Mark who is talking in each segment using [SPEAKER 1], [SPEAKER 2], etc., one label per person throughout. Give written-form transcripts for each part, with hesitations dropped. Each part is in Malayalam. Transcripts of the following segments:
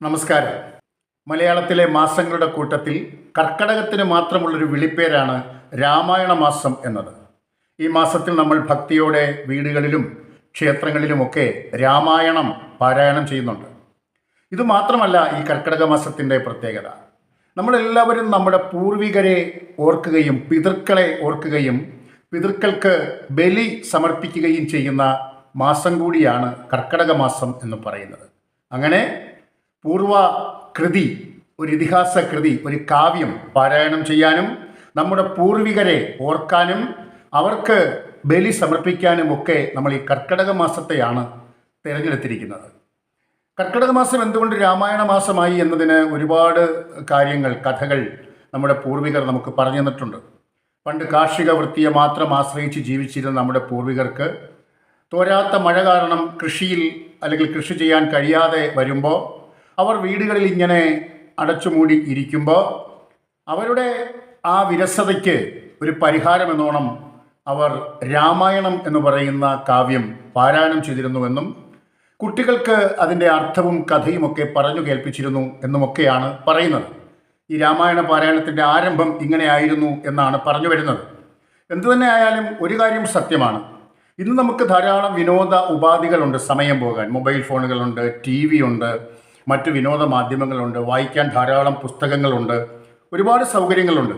[SPEAKER 1] നമസ്കാരം. മലയാളത്തിലെ മാസങ്ങളുടെ കൂട്ടത്തിൽ കർക്കടകത്തിന് മാത്രമുള്ളൊരു വിളിപ്പേരാണ് രാമായണ മാസം എന്നത്. ഈ മാസത്തിൽ നമ്മൾ ഭക്തിയോടെ വീടുകളിലും ക്ഷേത്രങ്ങളിലുമൊക്കെ രാമായണം പാരായണം ചെയ്യുന്നുണ്ട്. ഇതുമാത്രമല്ല ഈ കർക്കടക മാസത്തിൻ്റെ പ്രത്യേകത. നമ്മളെല്ലാവരും നമ്മുടെ പൂർവികരെ ഓർക്കുകയും പിതൃക്കളെ ഓർക്കുകയും പിതൃക്കൾക്ക് ബലി സമർപ്പിക്കുകയും ചെയ്യുന്ന മാസം കൂടിയാണ് കർക്കടക മാസം എന്ന് പറയുന്നത്. അങ്ങനെ പൂർവ കൃതി, ഒരു ഇതിഹാസ കൃതി, ഒരു കാവ്യം പാരായണം ചെയ്യാനും നമ്മുടെ പൂർവികരെ ഓർക്കാനും അവർക്ക് ബലി സമർപ്പിക്കാനും ഒക്കെ നമ്മൾ ഈ കർക്കടക മാസത്തെയാണ് തിരഞ്ഞെടുത്തിരിക്കുന്നത്. കർക്കടക മാസം എന്തുകൊണ്ട് രാമായണ മാസമായി എന്നതിന് ഒരുപാട് കാര്യങ്ങൾ, കഥകൾ നമ്മുടെ പൂർവികർ നമുക്ക് പറഞ്ഞു തന്നിട്ടുണ്ട്. പണ്ട് കാർഷിക വൃത്തിയെ മാത്രം ആശ്രയിച്ച് ജീവിച്ചിരുന്ന നമ്മുടെ പൂർവികർക്ക് തോരാത്ത മഴ കാരണം കൃഷിയിൽ അല്ലെങ്കിൽ കൃഷി ചെയ്യാൻ കഴിയാതെ വരുമ്പോൾ അവർ വീടുകളിൽ ഇങ്ങനെ അടച്ചുമൂടി ഇരിക്കുമ്പോൾ അവരുടെ ആ വിരസതയ്ക്ക് ഒരു പരിഹാരമെന്നോണം അവർ രാമായണം എന്ന് പറയുന്ന കാവ്യം പാരായണം ചെയ്തിരുന്നുവെന്നും കുട്ടികൾക്ക് അതിൻ്റെ അർത്ഥവും കഥയുമൊക്കെ പറഞ്ഞു കേൾപ്പിച്ചിരുന്നു എന്നുമൊക്കെയാണ് പറയുന്നത്. ഈ രാമായണ പാരായണത്തിൻ്റെ ആരംഭം ഇങ്ങനെയായിരുന്നു എന്നാണ് പറഞ്ഞു വരുന്നത്. എന്തു തന്നെ ആയാലും ഒരു കാര്യം സത്യമാണ്. ഇന്ന് നമുക്ക് ധാരാളം വിനോദ ഉപാധികളുണ്ട് സമയം പോകാൻ. മൊബൈൽ ഫോണുകളുണ്ട്, TV ഉണ്ട്, മറ്റ് വിനോദ മാധ്യമങ്ങളുണ്ട്, വായിക്കാൻ ധാരാളം പുസ്തകങ്ങളുണ്ട്, ഒരുപാട് സൗകര്യങ്ങളുണ്ട്.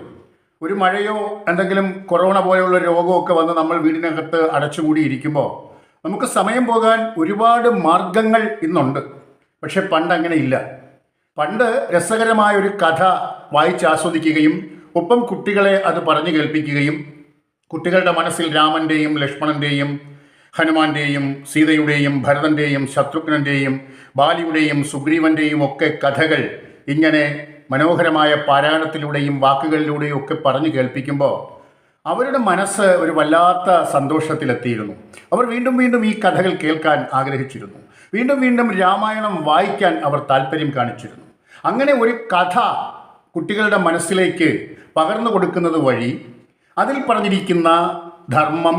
[SPEAKER 1] ഒരു മഴയോ എന്തെങ്കിലും കൊറോണ പോലെയുള്ള രോഗമൊക്കെ വന്ന് നമ്മൾ വീടിനകത്ത് അടച്ചുകൂടി ഇരിക്കുമ്പോൾ നമുക്ക് സമയം പോകാൻ ഒരുപാട് മാർഗങ്ങൾ ഇന്നുണ്ട്. പക്ഷെ പണ്ട് അങ്ങനെ ഇല്ല. പണ്ട് രസകരമായ ഒരു കഥ വായിച്ചാസ്വദിക്കുകയും ഒപ്പം കുട്ടികളെ അത് പറഞ്ഞു കേൾപ്പിക്കുകയും കുട്ടികളുടെ മനസ്സിൽ രാമൻ്റെയും ലക്ഷ്മണൻ്റെയും ഹനുമാന്റെയും സീതയുടെയും ഭരതൻ്റെയും ശത്രുഘ്നൻ്റെയും ബാലിയുടെയും സുഗ്രീവൻ്റെയും ഒക്കെ കഥകൾ ഇങ്ങനെ മനോഹരമായ പാരായണത്തിലൂടെയും വാക്കുകളിലൂടെയും ഒക്കെ പറഞ്ഞു കേൾപ്പിക്കുമ്പോൾ അവരുടെ മനസ്സ് ഒരു വല്ലാത്ത സന്തോഷത്തിലെത്തിയിരുന്നു. അവർ വീണ്ടും വീണ്ടും ഈ കഥകൾ കേൾക്കാൻ ആഗ്രഹിച്ചിരുന്നു. വീണ്ടും വീണ്ടും രാമായണം വായിക്കാൻ അവർ താല്പര്യം കാണിച്ചിരുന്നു. അങ്ങനെ ഒരു കഥ കുട്ടികളുടെ മനസ്സിലേക്ക് പകർന്നു കൊടുക്കുന്നത് വഴി അതിൽ പറഞ്ഞിരിക്കുന്ന ധർമ്മം,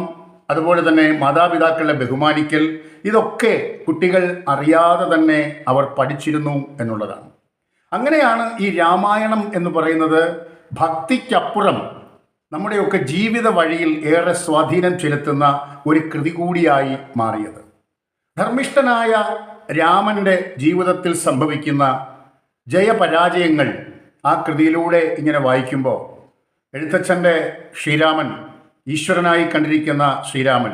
[SPEAKER 1] അതുപോലെ തന്നെ മാതാപിതാക്കളെ ബഹുമാനിക്കൽ, ഇതൊക്കെ കുട്ടികൾ അറിയാതെ തന്നെ അവർ പഠിച്ചിരുന്നു എന്നുള്ളതാണ്. അങ്ങനെയാണ് ഈ രാമായണം എന്ന് പറയുന്നത് ഭക്തിക്കപ്പുറം നമ്മുടെയൊക്കെ ജീവിത വഴിയിൽ ഏറെ സ്വാധീനം ചെലുത്തുന്ന ഒരു കൃതി കൂടിയായി മാറിയത്. ധർമ്മിഷ്ഠനായ രാമൻ്റെ ജീവിതത്തിൽ സംഭവിക്കുന്ന ജയപരാജയങ്ങൾ ആ കൃതിയിലൂടെ ഇങ്ങനെ വായിക്കുമ്പോൾ എഴുത്തച്ഛൻ്റെ ശ്രീരാമൻ, ഈശ്വരനായി കണ്ടിരിക്കുന്ന ശ്രീരാമൻ,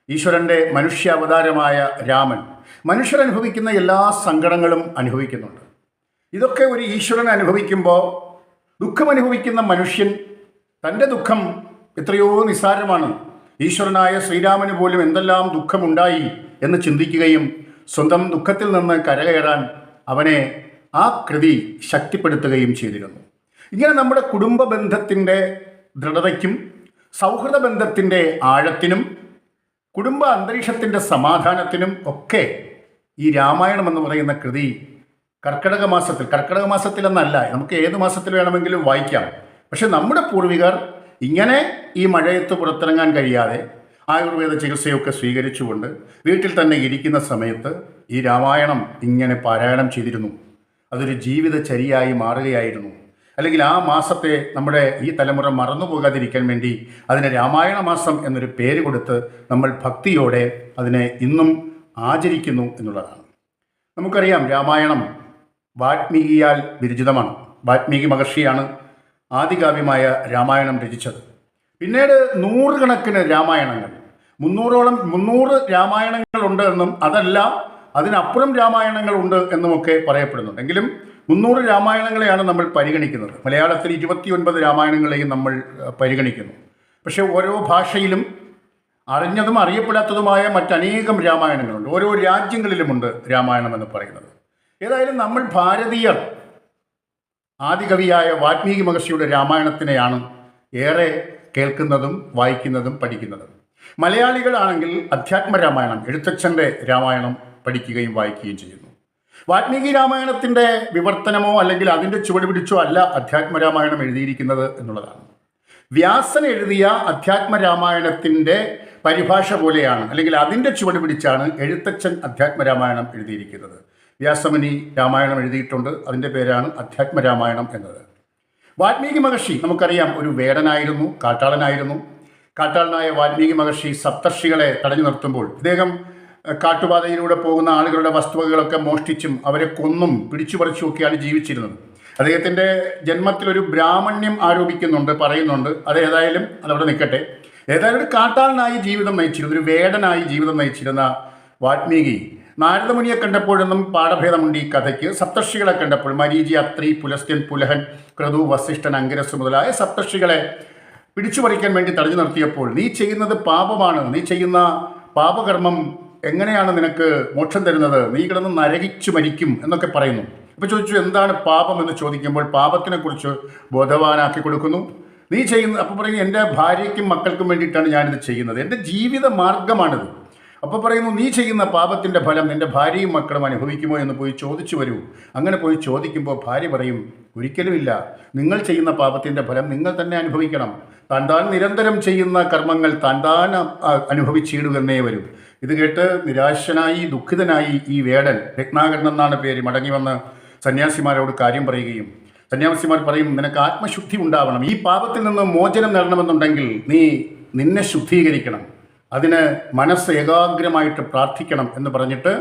[SPEAKER 1] ഈശ്വരൻ്റെ മനുഷ്യാവതാരമായ രാമൻ, മനുഷ്യരനുഭവിക്കുന്ന എല്ലാ സങ്കടങ്ങളും അനുഭവിക്കുന്നുണ്ട്. ഇതൊക്കെ ഒരു ഈശ്വരൻ അനുഭവിക്കുമ്പോൾ ദുഃഖമനുഭവിക്കുന്ന മനുഷ്യൻ തൻ്റെ ദുഃഖം എത്രയോ നിസ്സാരമാണ്, ഈശ്വരനായ ശ്രീരാമന് പോലും എന്തെല്ലാം ദുഃഖമുണ്ടായി എന്ന് ചിന്തിക്കുകയും സ്വന്തം ദുഃഖത്തിൽ നിന്ന് കരകയറാൻ അവനെ ആ കൃതി ശക്തിപ്പെടുത്തുകയും ചെയ്തിരുന്നു. ഇങ്ങനെ നമ്മുടെ കുടുംബ ബന്ധത്തിൻ്റെ ദൃഢതയ്ക്കും സൗഹൃദ ബന്ധത്തിൻ്റെ ആഴത്തിനും കുടുംബ അന്തരീക്ഷത്തിൻ്റെ സമാധാനത്തിനും ഒക്കെ ഈ രാമായണം എന്ന് പറയുന്ന കൃതി കർക്കടക മാസത്തിലെന്നല്ല, നമുക്ക് ഏത് മാസത്തിൽ വേണമെങ്കിലും വായിക്കാം. പക്ഷെ നമ്മുടെ പൂർവികർ ഇങ്ങനെ ഈ മഴയത്ത് പുറത്തിറങ്ങാൻ കഴിയാതെ ആയുർവേദ ചികിത്സയൊക്കെ സ്വീകരിച്ചുകൊണ്ട് വീട്ടിൽ തന്നെ ഇരിക്കുന്ന സമയത്ത് ഈ രാമായണം ഇങ്ങനെ പാരായണം ചെയ്തിരുന്നു. അതൊരു ജീവിതചര്യയായി മാറുകയായിരുന്നു. അല്ലെങ്കിൽ ആ മാസത്തെ നമ്മുടെ ഈ തലമുറ മറന്നു പോകാതിരിക്കാൻ വേണ്ടി അതിന് രാമായണ മാസം എന്നൊരു പേര് കൊടുത്ത് നമ്മൾ ഭക്തിയോടെ അതിനെ ഇന്നും ആചരിക്കുന്നു എന്നുള്ളതാണ്. നമുക്കറിയാം, രാമായണം വാൽമീകിയാൽ വിരചിതമാണ്. വാൽമീകി മഹർഷിയാണ് ആദികാവ്യമായ രാമായണം രചിച്ചത്. പിന്നീട് നൂറുകണക്കിന് രാമായണങ്ങൾ, 300 രാമായണങ്ങളുണ്ട് എന്നും അതല്ല അതിനപ്പുറം രാമായണങ്ങളുണ്ട് എന്നുമൊക്കെ പറയപ്പെടുന്നുണ്ട്. എങ്കിലും 300 രാമായണങ്ങളെയാണ് നമ്മൾ പരിഗണിക്കുന്നത്. മലയാളത്തിൽ 29 രാമായണങ്ങളെയും നമ്മൾ പരിഗണിക്കുന്നു. പക്ഷേ ഓരോ ഭാഷയിലും അറിഞ്ഞതും അറിയപ്പെടാത്തതുമായ മറ്റനേകം രാമായണങ്ങളുണ്ട്. ഓരോ രാജ്യങ്ങളിലുമുണ്ട് രാമായണം എന്ന് പറയുന്നത്. ഏതായാലും നമ്മൾ ഭാരതീയർ ആദികവിയായ വാൽമീകി മഹർഷിയുടെ രാമായണത്തിനെയാണ് ഏറെ കേൾക്കുന്നതും വായിക്കുന്നതും പഠിക്കുന്നതും. മലയാളികളാണെങ്കിൽ അധ്യാത്മരാമായണം, എഴുത്തച്ഛൻ്റെ രാമായണം പഠിക്കുകയും വായിക്കുകയും ചെയ്യുന്നു. വാൽമീകി രാമായണത്തിൻ്റെ വിവർത്തനമോ അല്ലെങ്കിൽ അതിൻ്റെ ചുവട് പിടിച്ചോ അല്ല അധ്യാത്മരാമായണം എഴുതിയിരിക്കുന്നത് എന്നുള്ളതാണ്. വ്യാസൻ എഴുതിയ അധ്യാത്മരാമായണത്തിൻ്റെ പരിഭാഷ പോലെയാണ്, അല്ലെങ്കിൽ അതിൻ്റെ ചുവട് പിടിച്ചാണ് എഴുത്തച്ഛൻ അധ്യാത്മരാമായണം എഴുതിയിരിക്കുന്നത്. വ്യാസമുനി രാമായണം എഴുതിയിട്ടുണ്ട്. അതിൻ്റെ പേരാണ് അധ്യാത്മരാമായണം എന്നത്. വാൽമീകി മഹർഷി നമുക്കറിയാം ഒരു വേടനായിരുന്നു, കാട്ടാളനായിരുന്നു. കാട്ടാളനായ വാൽമീകി മഹർഷി സപ്തർഷികളെ തടഞ്ഞു നിർത്തുമ്പോൾ ഇദ്ദേഹം കാട്ടുപാതയിലൂടെ പോകുന്ന ആളുകളുടെ വസ്തുവകളൊക്കെ മോഷ്ടിച്ചും അവരെ കൊന്നും പിടിച്ചു പറിച്ചുമൊക്കെയാണ് ജീവിച്ചിരുന്നത്. അദ്ദേഹത്തിൻ്റെ ജന്മത്തിലൊരു ബ്രാഹ്മണ്യം ആരോപിക്കുന്നുണ്ട്, പറയുന്നുണ്ട്. ഏതായാലും അതവിടെ നിൽക്കട്ടെ. ഏതായാലും ഒരു കാട്ടാളനായി ജീവിതം നയിച്ചിരുന്ന, ഒരു വേടനായി ജീവിതം നയിച്ചിരുന്ന വാൽമീകി നാരദമുനിയെ കണ്ടപ്പോഴൊന്നും പാഠഭേദമുണ്ട് ഈ കഥയ്ക്ക്. സപ്തർഷികളെ കണ്ടപ്പോൾ മരീചി, അത്രി, പുലസ്ത്യൻ, പുലഹൻ, ക്രതു, വസിഷ്ഠൻ, അംഗരസ് മുതലായ സപ്തർഷികളെ പിടിച്ചു പറിക്കാൻ വേണ്ടി തടഞ്ഞു നിർത്തിയപ്പോൾ നീ ചെയ്യുന്നത് പാപമാണ്, നീ ചെയ്യുന്ന പാപകർമ്മം എങ്ങനെയാണ് നിനക്ക് മോക്ഷം തരുന്നത്, നീ കിടന്ന് നരകിച്ചു മരിക്കും എന്നൊക്കെ പറയുന്നു. അപ്പോൾ ചോദിച്ചു എന്താണ് പാപം എന്ന് ചോദിക്കുമ്പോൾ പാപത്തിനെക്കുറിച്ച് ബോധവാനാക്കി കൊടുക്കുന്നു. നീ ചെയ്യുന്ന അപ്പോൾ പറയും എൻ്റെ ഭാര്യയ്ക്കും മക്കൾക്കും വേണ്ടിയിട്ടാണ് ഞാനിത് ചെയ്യുന്നത്, എൻ്റെ ജീവിത മാർഗമാണിത്. അപ്പോൾ പറയുന്നു നീ ചെയ്യുന്ന പാപത്തിൻ്റെ ഫലം നിൻ്റെ ഭാര്യയും മക്കളും അനുഭവിക്കുമോ എന്ന് പോയി ചോദിച്ചു വരൂ. അങ്ങനെ പോയി ചോദിക്കുമ്പോൾ ഭാര്യ പറയും ഒരിക്കലുമില്ല, നിങ്ങൾ ചെയ്യുന്ന പാപത്തിൻ്റെ ഫലം നിങ്ങൾ തന്നെ അനുഭവിക്കണം. താൻ നിരന്തരം ചെയ്യുന്ന കർമ്മങ്ങൾ താൻ അനുഭവിച്ചിടുകന്നേ വരും. ഇത് കേട്ട് നിരാശനായി ദുഃഖിതനായി ഈ വേടൻ, രത്നാകരൻ എന്നാണ് പേര്, മടങ്ങി വന്ന് സന്യാസിമാരോട് കാര്യം പറയുകയും സന്യാസിമാർ പറയും നിനക്ക് ആത്മശുദ്ധി ഉണ്ടാവണം, ഈ പാപത്തിൽ നിന്ന് മോചനം നേടണമെന്നുണ്ടെങ്കിൽ നീ നിന്നെ ശുദ്ധീകരിക്കണം, അതിന് മനസ്സ് ഏകാഗ്രമായിട്ട് പ്രാർത്ഥിക്കണം എന്ന് പറഞ്ഞിട്ട്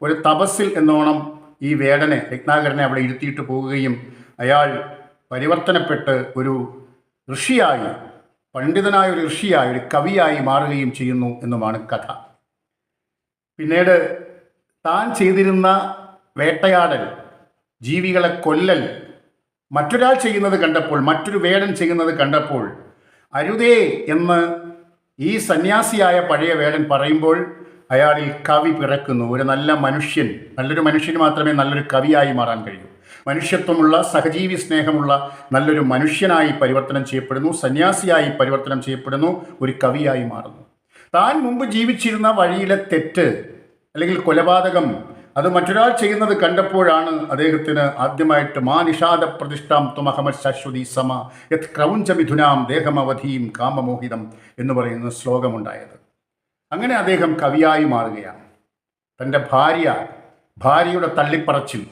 [SPEAKER 1] ഒരു തപസ്സിൽ എന്നോണം ഈ വേടനെ, രത്നാകരനെ അവിടെ ഇരുത്തിയിട്ട് പോകുകയും അയാൾ പരിവർത്തനപ്പെട്ട് ഒരു ഋഷിയായി, പണ്ഡിതനായ ഒരു ഋഷിയായി, ഒരു കവിയായി മാറുകയും ചെയ്യുന്നു എന്നുമാണ് കഥ. പിന്നീട് താൻ ചെയ്തിരുന്ന വേട്ടയാടൽ, ജീവികളെ കൊല്ലൽ മറ്റൊരാൾ ചെയ്യുന്നത് കണ്ടപ്പോൾ, മറ്റൊരു വേടൻ ചെയ്യുന്നത് കണ്ടപ്പോൾ അരുതേ എന്ന് ഈ സന്യാസിയായ പഴയ വേടൻ പറയുമ്പോൾ അയാളിൽ കവി പിറക്കുന്നു. ഒരു നല്ല മനുഷ്യൻ, നല്ലൊരു മനുഷ്യന് മാത്രമേ നല്ലൊരു കവിയായി മാറാൻ കഴിയൂ. മനുഷ്യത്വമുള്ള, സഹജീവി സ്നേഹമുള്ള നല്ലൊരു മനുഷ്യനായി പരിവർത്തനം ചെയ്യപ്പെടുന്നു, സന്യാസിയായി പരിവർത്തനം ചെയ്യപ്പെടുന്നു, ഒരു കവിയായി മാറുന്നു. താൻ മുമ്പ് ജീവിച്ചിരുന്ന വഴിയിലെ തെറ്റ് അല്ലെങ്കിൽ കൊലപാതകം അത് മറ്റൊരാൾ ചെയ്യുന്നത് കണ്ടപ്പോഴാണ് അദ്ദേഹത്തിന് ആദ്യമായിട്ട് മാ നിഷാദ പ്രതിഷ്ഠാം തുമഹമത് ശാശ്വതി സമ യത് ക്രൗഞ്ചമിഥുനാം ദേഹമവധീം കാമമോഹിതം എന്ന് പറയുന്ന ശ്ലോകമുണ്ടായത്. അങ്ങനെ അദ്ദേഹം കവിയായി മാറുകയാണ്. തൻ്റെ ഭാര്യയുടെ തള്ളിപ്പറച്ചിൽ,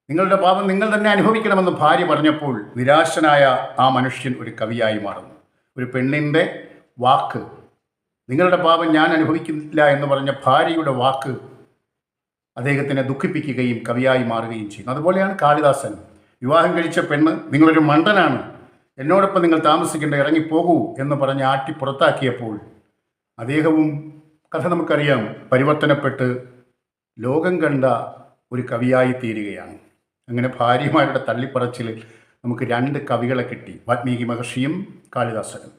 [SPEAKER 1] നിങ്ങളുടെ പാപം നിങ്ങൾ തന്നെ അനുഭവിക്കണമെന്ന് ഭാര്യ പറഞ്ഞപ്പോൾ നിരാശനായ ആ മനുഷ്യൻ ഒരു കവിയായി മാറുന്നു. ഒരു പെണ്ണിൻ്റെ വാക്ക്, നിങ്ങളുടെ പാപം ഞാൻ അനുഭവിക്കില്ല എന്ന് പറഞ്ഞ ഭാര്യയുടെ വാക്ക് അദ്ദേഹത്തിനെ ദുഃഖിപ്പിക്കുകയും കവിയായി മാറുകയും ചെയ്യുന്നു. അതുപോലെയാണ് കാളിദാസൻ. വിവാഹം കഴിച്ച പെണ്ണ് നിങ്ങളൊരു മണ്ടനാണ്, എന്നോടൊപ്പം നിങ്ങൾ താമസിക്കേണ്ട, ഇറങ്ങിപ്പോകൂ എന്ന് പറഞ്ഞ് ആട്ടി പുറത്താക്കിയപ്പോൾ അദ്ദേഹവും, കഥ നമുക്കറിയാം, പരിവർത്തനപ്പെട്ട് ലോകം കണ്ട ഒരു കവിയായി തീരുകയാണ്. അങ്ങനെ ഭാര്യമാരുടെ തള്ളിപ്പറച്ചിൽ നമുക്ക് രണ്ട് കവികളെ കിട്ടി, വാൽമീകി മഹർഷിയും കാളിദാസനും.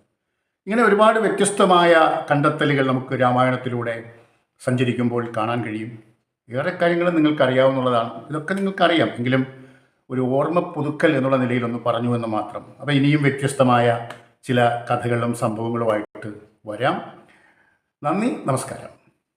[SPEAKER 1] ഇങ്ങനെ ഒരുപാട് വ്യത്യസ്തമായ കണ്ടെത്തലുകൾ നമുക്ക് രാമായണത്തിലൂടെ സഞ്ചരിക്കുമ്പോൾ കാണാൻ കഴിയും. ഏറെ കാര്യങ്ങൾ നിങ്ങൾക്കറിയാവുന്നതാണ്, ഇതൊക്കെ നിങ്ങൾക്കറിയാം, എങ്കിലും ഒരു ഓർമ്മ പുതുക്കൽ എന്നുള്ള നിലയിലൊന്ന് പറഞ്ഞു എന്ന് മാത്രം. അപ്പോൾ ഇനിയും വ്യത്യസ്തമായ ചില കഥകളും സംഭവങ്ങളുമായിട്ട് വരാം. നന്ദി, നമസ്കാരം.